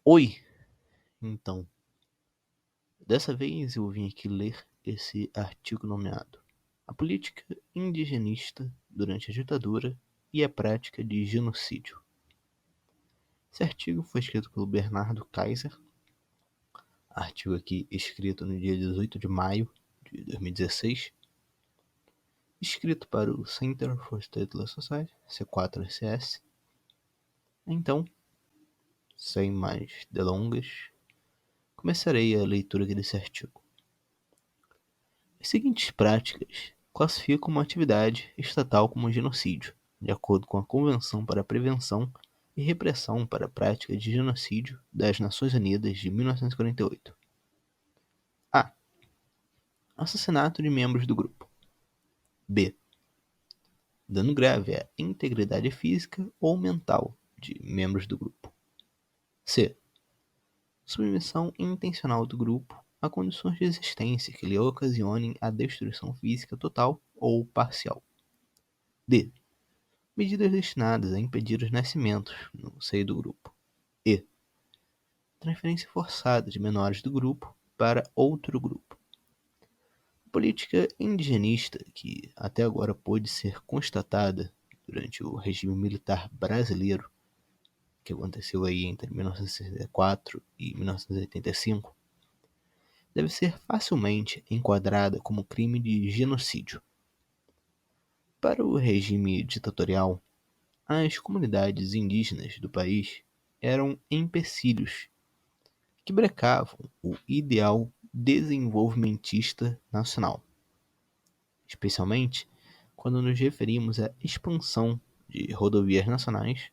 Oi! Então, dessa vez eu vim aqui ler esse artigo nomeado A Política Indigenista durante a Ditadura e a Prática de Genocídio. Esse artigo foi escrito pelo Bernardo Kaiser, artigo aqui escrito no dia 18 de maio de 2016, escrito para o Center for Stateless Society, C4SS. Então, sem mais delongas, começarei a leitura aqui desse artigo. As seguintes práticas classificam uma atividade estatal como genocídio, de acordo com a Convenção para a Prevenção e Repressão para a Prática de Genocídio das Nações Unidas de 1948. A. Assassinato de membros do grupo. B. Dano grave à integridade física ou mental de membros do grupo. C. Submissão intencional do grupo a condições de existência que lhe ocasionem a destruição física total ou parcial. D. Medidas destinadas a impedir os nascimentos no seio do grupo. E. Transferência forçada de menores do grupo para outro grupo. A política indigenista que até agora pôde ser constatada durante o regime militar brasileiro, que aconteceu aí entre 1964 e 1985, deve ser facilmente enquadrada como crime de genocídio. Para o regime ditatorial, as comunidades indígenas do país eram empecilhos que brecavam o ideal desenvolvimentista nacional, especialmente quando nos referimos à expansão de rodovias nacionais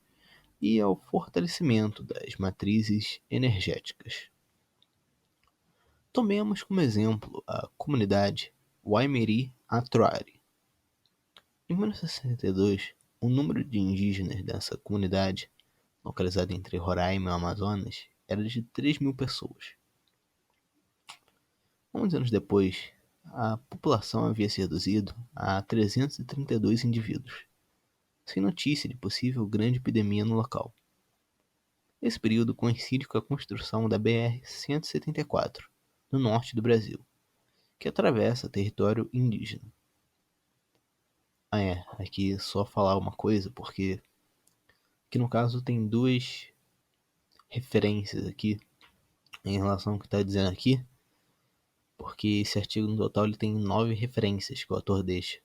e ao fortalecimento das matrizes energéticas. Tomemos como exemplo a comunidade Waimery-Atoare. Em 1962, o número de indígenas dessa comunidade, localizada entre Roraima e Amazonas, era de 3.000 pessoas. 11 anos depois, a população havia se reduzido a 332 indivíduos, sem notícia de possível grande epidemia no local. Esse período coincide com a construção da BR-174, no norte do Brasil, que atravessa território indígena. Aqui só falar uma coisa, porque aqui no caso tem duas referências aqui em relação ao que está dizendo aqui, porque esse artigo no total ele tem 9 referências que o autor deixa.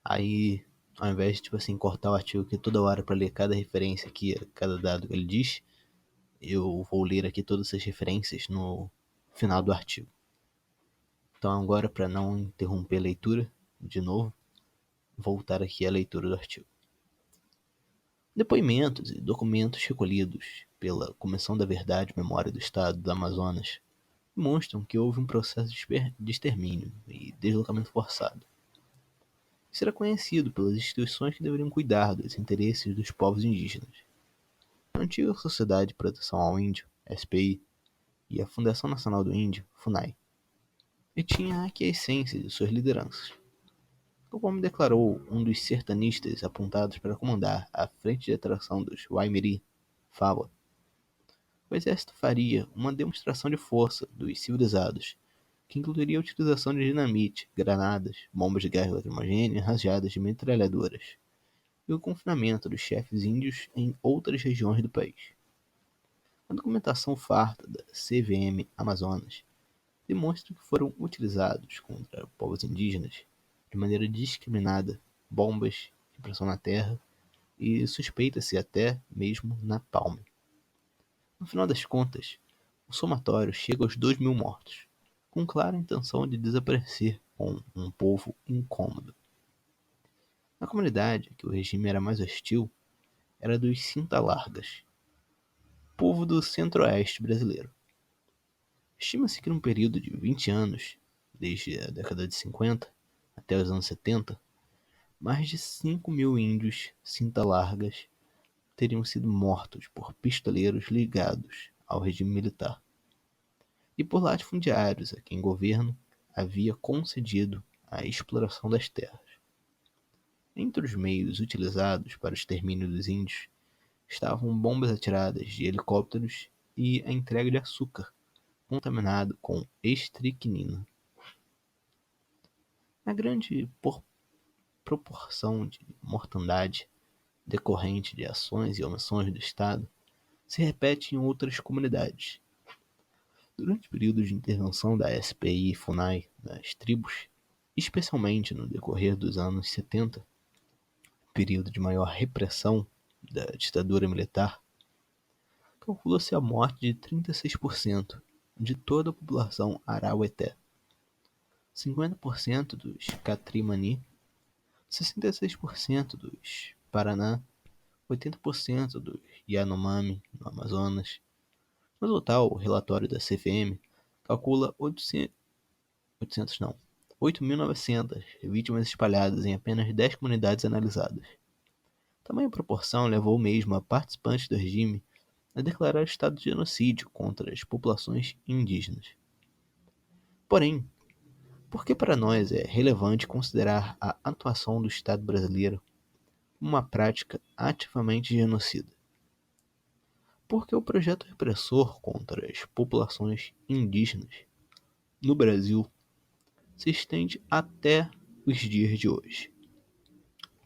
Aí, ao invés de cortar o artigo aqui toda hora para ler cada referência aqui, cada dado que ele diz, eu vou ler aqui todas essas referências no final do artigo. Então agora, para não interromper a leitura de novo, voltar aqui à leitura do artigo. Depoimentos e documentos recolhidos pela Comissão da Verdade e Memória do Estado do Amazonas demonstram que houve um processo de extermínio e deslocamento forçado. Isso era conhecido pelas instituições que deveriam cuidar dos interesses dos povos indígenas. A antiga Sociedade de Proteção ao Índio, SPI, e a Fundação Nacional do Índio, FUNAI, e tinha aqui a essência de suas lideranças. Conforme declarou um dos sertanistas apontados para comandar a frente de atração dos Waimery, Fala, o exército faria uma demonstração de força dos civilizados, que incluiria a utilização de dinamite, granadas, bombas de gás lacrimogêneo e rajadas de metralhadoras, e o confinamento dos chefes índios em outras regiões do país. A documentação farta da CVM Amazonas demonstra que foram utilizados contra povos indígenas de maneira discriminada bombas de pressão na terra e suspeita-se até mesmo napalm. No final das contas, o somatório chega aos 2.000 mortos, com clara intenção de desaparecer com um povo incômodo. A comunidade que o regime era mais hostil era dos Cinta-Largas, povo do centro-oeste brasileiro. Estima-se que num período de 20 anos, desde a década de 50 até os anos 70, mais de 5.000 índios Cinta-Largas teriam sido mortos por pistoleiros ligados ao regime militar e por latifundiários a quem o governo havia concedido a exploração das terras. Entre os meios utilizados para o extermínio dos índios estavam bombas atiradas de helicópteros e a entrega de açúcar contaminado com estricnina. A grande proporção de mortandade decorrente de ações e omissões do Estado se repete em outras comunidades. Durante o período de intervenção da SPI e FUNAI nas tribos, especialmente no decorrer dos anos 70, período de maior repressão da ditadura militar, calcula-se a morte de 36% de toda a população araueté, 50% dos Catrimani, 66% dos Paraná, 80% dos Yanomami, no Amazonas. No total, o relatório da CVM calcula 8.900 vítimas espalhadas em apenas 10 comunidades analisadas. Tamanha proporção levou mesmo a participantes do regime a declarar estado de genocídio contra as populações indígenas. Porém, por que para nós é relevante considerar a atuação do Estado brasileiro uma prática ativamente genocida? Porque o projeto repressor contra as populações indígenas no Brasil se estende até os dias de hoje,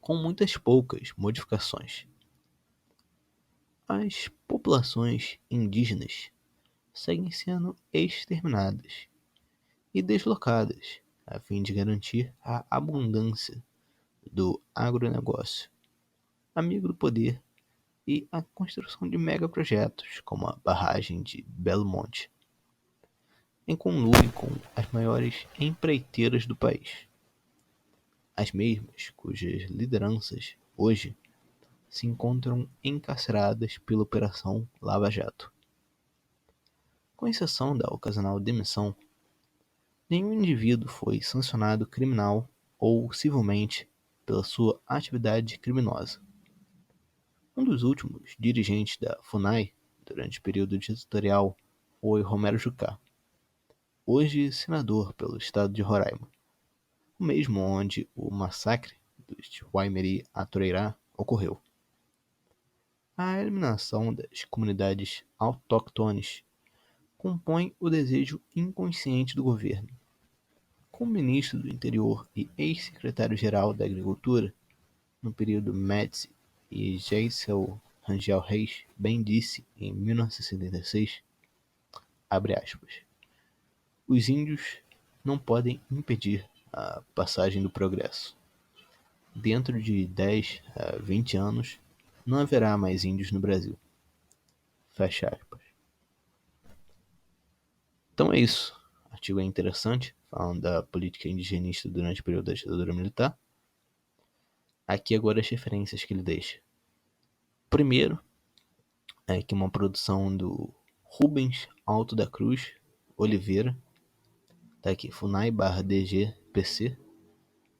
com muitas poucas modificações. As populações indígenas seguem sendo exterminadas e deslocadas a fim de garantir a abundância do agronegócio, amigo do poder e a construção de megaprojetos como a barragem de Belo Monte, em conluio com as maiores empreiteiras do país, as mesmas cujas lideranças hoje se encontram encarceradas pela Operação Lava Jato. Com exceção da ocasional demissão, nenhum indivíduo foi sancionado criminal ou civilmente pela sua atividade criminosa. Um dos últimos dirigentes da FUNAI durante o período ditatorial foi Romero Jucá, hoje senador pelo estado de Roraima, o mesmo onde o massacre dos Waimairi Atureirá ocorreu. A eliminação das comunidades autóctones compõe o desejo inconsciente do governo. Como ministro do Interior e ex-secretário-geral da Agricultura, no período Médici e Geisel Rangel Reis bem disse em 1976, abre aspas, os índios não podem impedir a passagem do progresso. Dentro de 10 a 20 anos, não haverá mais índios no Brasil. Fecha aspas. Então é isso. O artigo é interessante, falando da política indigenista durante o período da ditadura militar. Aqui agora as referências que ele deixa. Primeiro, é que uma produção do Rubens Alto da Cruz Oliveira, tá aqui, FUNAI/DG/PC,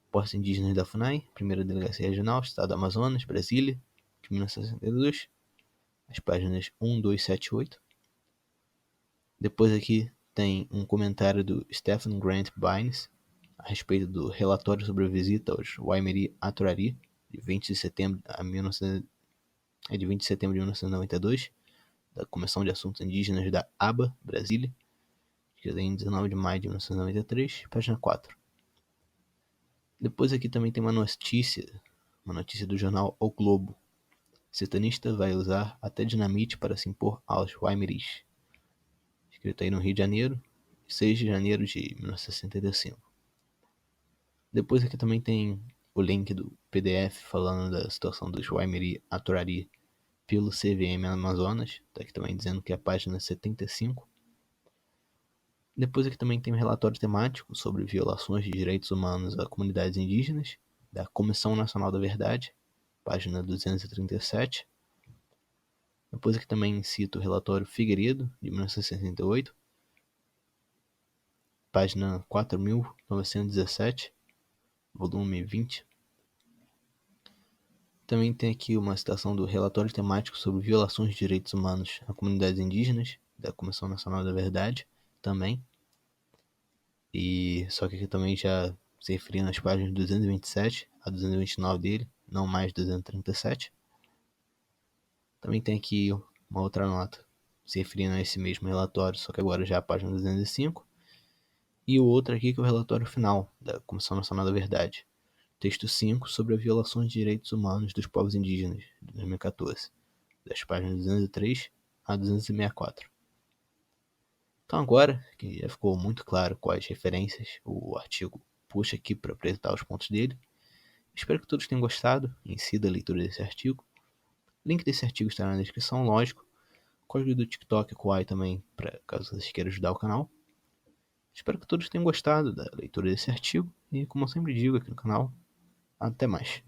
Postos Indígenas da FUNAI, Primeira Delegacia Regional, Estado do Amazonas, Brasília, de 1962, as páginas 1, 2, 7 e 8. Depois aqui tem um comentário do Stephen Grant Bynes a respeito do relatório sobre a visita aos Waimairi Atureirá, de 20 de setembro de 1992, da Comissão de Assuntos Indígenas da ABA, Brasília, que é em 19 de maio de 1993, página 4. Depois aqui também tem uma notícia do jornal O Globo. Sertanista vai usar até dinamite para se impor aos Waimiris. Escrito aí no Rio de Janeiro, 6 de janeiro de 1965. Depois aqui também tem o link do PDF falando da situação dos Waimairi Atureirá pelo CVM Amazonas, tá aqui também dizendo que é a página 75. Depois aqui também tem um relatório temático sobre violações de direitos humanos a comunidades indígenas, da Comissão Nacional da Verdade, página 237. Depois aqui também cito o relatório Figueiredo, de 1968, página 4.917, volume 20. Também tem aqui uma citação do relatório temático sobre violações de direitos humanos a comunidades indígenas, da Comissão Nacional da Verdade, também. E só que aqui também já se referindo às páginas 227 a 229 dele, não mais 237. Também tem aqui uma outra nota se referindo a esse mesmo relatório, só que agora já é a página 205. E o outro aqui que é o relatório final da Comissão Nacional da Verdade. Texto 5 sobre a violação de direitos humanos dos povos indígenas, de 2014, das páginas 203 a 264. Então agora, que já ficou muito claro quais referências o artigo puxa aqui para apresentar os pontos dele, espero que todos tenham gostado em si da leitura desse artigo. O link desse artigo estará na descrição, lógico. Código do TikTok e Kuai também, para caso vocês queiram ajudar o canal. Espero que todos tenham gostado da leitura desse artigo e, como eu sempre digo aqui no canal, até mais.